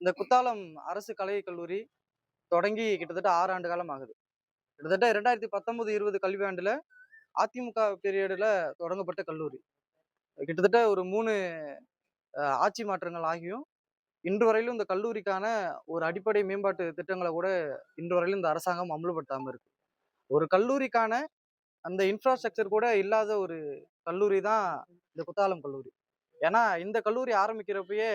இந்த குத்தாலம் அரசு கலைக் கல்லூரி தொடங்கி கிட்டத்தட்ட 6 ஆண்டு காலம் ஆகுது. கிட்டத்தட்ட 2019, 20 கல்வியாண்டுல அதிமுக பீரியடுல தொடங்கப்பட்ட கல்லூரி. கிட்டத்தட்ட ஒரு 3 ஆட்சி மாற்றங்கள் ஆகியும், இன்று வரையிலும் இந்த கல்லூரிக்கான ஒரு அடிப்படை மேம்பாட்டு திட்டங்கள கூட இன்று வரையிலும் இந்த அரசாங்கம் அமல்படுத்தாம இருக்கு. ஒரு கல்லூரிக்கான அந்த இன்ஃப்ராஸ்ட்ரக்சர் கூட இல்லாத ஒரு கல்லூரி தான் இந்த குத்தாலம் கல்லூரி. ஏன்னா, இந்த கல்லூரி ஆரம்பிக்கிறப்பயே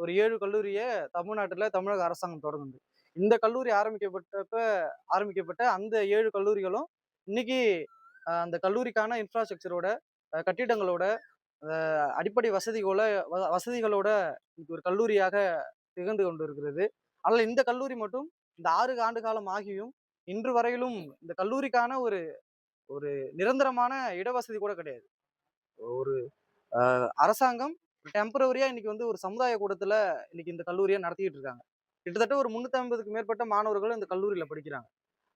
ஒரு 7 கல்லூரிய தமிழ்நாட்டுல தமிழக அரசாங்கம் தொடங்குது. இந்த கல்லூரி ஆரம்பிக்கப்பட்ட அந்த 7 கல்லூரிகளும் இன்னைக்கு அந்த கல்லூரிக்கான இன்ஃப்ராஸ்ட்ரக்சரோட, கட்டிடங்களோட, அடிப்படை வசதிகளோட இன்னைக்கு ஒரு கல்லூரியாக திகழ்ந்து கொண்டிருக்கிறது. ஆனால் இந்த கல்லூரி மட்டும் இந்த 6 ஆண்டு காலம் ஆகியும், இன்று வரையிலும் இந்த கல்லூரிக்கான ஒரு ஒரு நிரந்தரமான இடவசதி கூட கிடையாது. ஒரு அரசாங்கம் டெம்பரவரியா இன்னைக்கு வந்து ஒரு சமுதாய கூடத்துல இன்னைக்கு இந்த கல்லூரிய நடத்திட்டு இருக்காங்க. கிட்டத்தட்ட ஒரு 350க்கு மேற்பட்ட மாணவர்கள் இந்த கல்லூரியில படிக்கிறாங்க.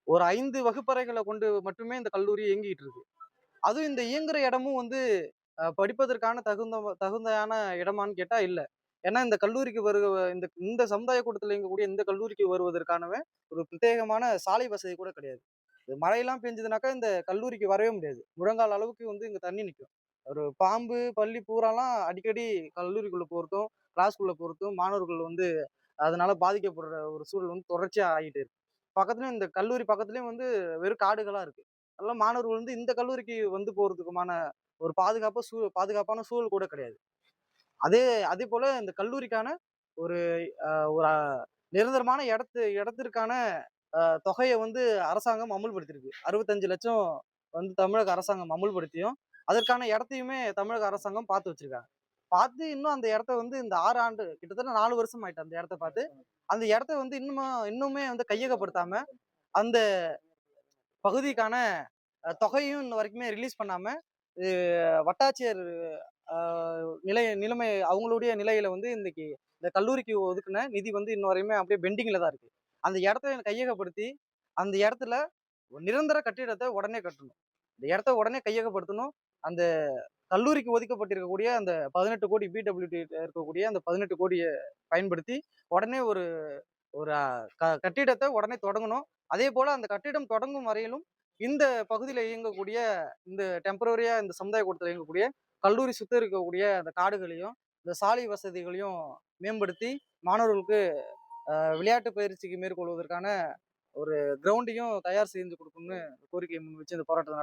ஒரு 5 வகுப்பறைகள கொண்டு மட்டுமே இந்த கல்லூரி இயங்கிட்டு இருக்கு. அதுவும் இந்த இயங்குற இடமும் வந்து படிப்பதற்கான தகுந்தையான இடமான்னு கேட்டா இல்ல. ஏன்னா இந்த கல்லூரிக்கு இந்த இந்த சமுதாய கூடத்துல இயங்கக்கூடிய இந்த கல்லூரிக்கு வருவதற்கானவே ஒரு பிரத்யேகமான சாலை வசதி கூட கிடையாது. மழையெல்லாம் பெஞ்சதுனாக்கா இந்த கல்லூரிக்கு வரவே முடியாது. முழங்கால் அளவுக்கு வந்து இங்க தண்ணி நிக்கும். ஒரு பாம்பு, பல்லி, பூராலாம் அடிக்கடி கல்லூரிக்குள்ள போறதும், கிளாஸ்க்குள்ள போறதும் மாணவர்கள் வந்து அதனால பாதிக்கப்படுற ஒரு சூழல் வந்து தொடர்ச்சியா ஆயிட்டு இருக்கு. பக்கத்துலயும் இந்த கல்லூரி பக்கத்துலயும் வந்து வெறும் காடுகளா இருக்கு. அதெல்லாம் மாணவர்கள் வந்து இந்த கல்லூரிக்கு வந்து போறதுக்குமான ஒரு பாதுகாப்பான சூழல் கூட கிடையாது. அதே அதே போல இந்த கல்லூரிக்கான ஒரு ஒரு நிரந்தரமான இடத்திற்கான தொகைய வந்து அரசாங்கம் அமுல்படுத்தியிருக்கு. 65,00,000 வந்து தமிழக அரசாங்கம் அமுல்படுத்தியும், அதற்கான இடத்தையுமே தமிழக அரசாங்கம் பார்த்து வச்சிருக்காங்க. பார்த்து இன்னும் அந்த இடத்த வந்து இந்த 6 ஆண்டு கிட்டத்தட்ட 4 வருஷம் ஆயிட்டு அந்த இடத்த பார்த்து. அந்த இடத்த வந்து இன்னுமே வந்து கையகப்படுத்தாம, அந்த பகுதிக்கான தொகையும் இன்ன வரைக்குமே ரிலீஸ் பண்ணாம, இது வட்டாட்சியர் அ நிலைமை அவங்களுடைய நிலையில வந்து இன்னைக்கு இந்த கல்லூரிக்கு ஒதுக்குன நிதி வந்து இன்ன வரையுமே அப்படியே பெண்டிங்ல தான் இருக்கு. அந்த இடத்த கையகப்படுத்தி, அந்த இடத்துல ஒரு நிரந்தர கட்டிடத்த உடனே கட்டணும். இந்த இடத்த உடனே கையகப்படுத்தணும். அந்த கல்லூரிக்கு ஒதுக்கப்பட்டிருக்கக்கூடிய அந்த 18 கோடி பிடபிள்யூடி இருக்கக்கூடிய அந்த 18 கோடிய பயன்படுத்தி, உடனே ஒரு ஒரு கட்டிடத்த உடனே தொடங்கணும். அதேபோல அந்த கட்டிடம் தொடங்கும் வரையிலும், இந்த பகுதியில இயங்கக்கூடிய இந்த டெம்பரரியா இந்த சமுதாய கூடத்துல இயங்கக்கூடிய கல்லூரி சுத்தி இருக்கக்கூடிய அந்த காடுகளையும், இந்த சாலை வசதிகளையும் மேம்படுத்தி, மாணவர்களுக்கு விளையாட்டு பயிற்சிக்கு மேற்கொள்வதற்கான ஒரு கிரவுண்டையும் தயார் செஞ்சு குடுக்கணும்னு கோரிக்கைய முன்வச்சு இந்த போராட்டத்த